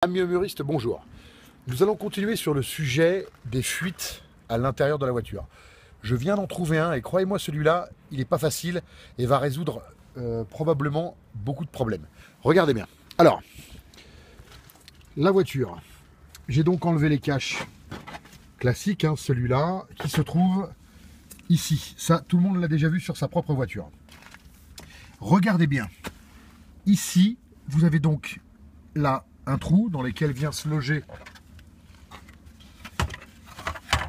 Amis humoristes, bonjour. Nous allons continuer sur le sujet des fuites à l'intérieur de la voiture. Je viens d'en trouver un et croyez-moi, celui-là, il n'est pas facile et va résoudre probablement beaucoup de problèmes. Regardez bien. Alors, la voiture. J'ai donc enlevé les caches classiques, celui-là, qui se trouve ici. Ça, tout le monde l'a déjà vu sur sa propre voiture. Regardez bien. Ici, vous avez donc là un trou dans lequel vient se loger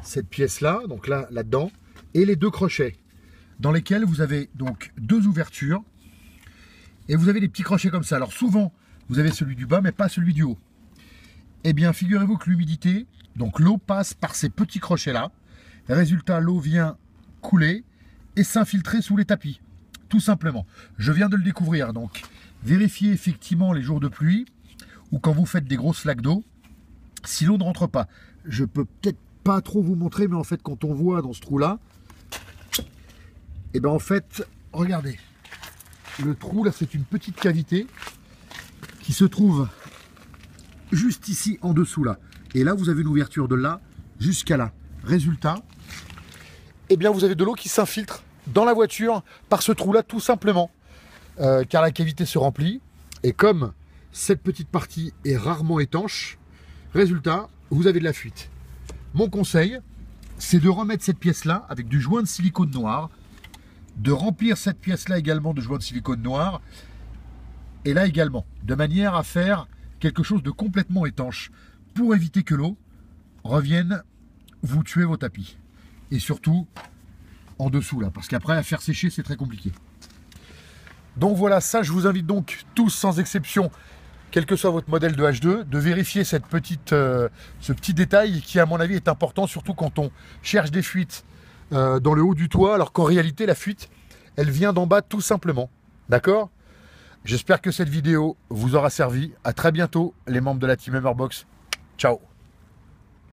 cette pièce-là, donc là-dedans, et les deux crochets, dans lesquels vous avez donc deux ouvertures, et vous avez des petits crochets comme ça. Alors souvent, vous avez celui du bas, mais pas celui du haut. Eh bien, figurez-vous que l'humidité, donc l'eau passe par ces petits crochets-là. Résultat, l'eau vient couler et s'infiltrer sous les tapis, tout simplement. Je viens de le découvrir, donc vérifiez effectivement les jours de pluie, ou quand vous faites des grosses flaques d'eau, si l'eau ne rentre pas. Je peux peut-être pas trop vous montrer, mais en fait, quand on voit dans ce trou-là, et bien en fait, regardez, le trou, là, c'est une petite cavité qui se trouve juste ici, en dessous, là. Et là, vous avez une ouverture de là jusqu'à là. Résultat, eh bien, vous avez de l'eau qui s'infiltre dans la voiture par ce trou-là, tout simplement. Car la cavité se remplit, et comme cette petite partie est rarement étanche, résultat, vous avez de la fuite. Mon conseil, c'est de remettre cette pièce-là avec du joint de silicone noir, de remplir cette pièce-là également de joint de silicone noir, et là également, de manière à faire quelque chose de complètement étanche, pour éviter que l'eau revienne vous tuer vos tapis. Et surtout, en dessous là, parce qu'après, à faire sécher, c'est très compliqué. Donc voilà, ça, je vous invite donc tous, sans exception, quel que soit votre modèle de H2, de vérifier ce petit détail qui, à mon avis, est important, surtout quand on cherche des fuites dans le haut du toit, alors qu'en réalité, la fuite, elle vient d'en bas tout simplement. D'accord ? J'espère que cette vidéo vous aura servi. À très bientôt, les membres de la Team Hummerbox. Ciao.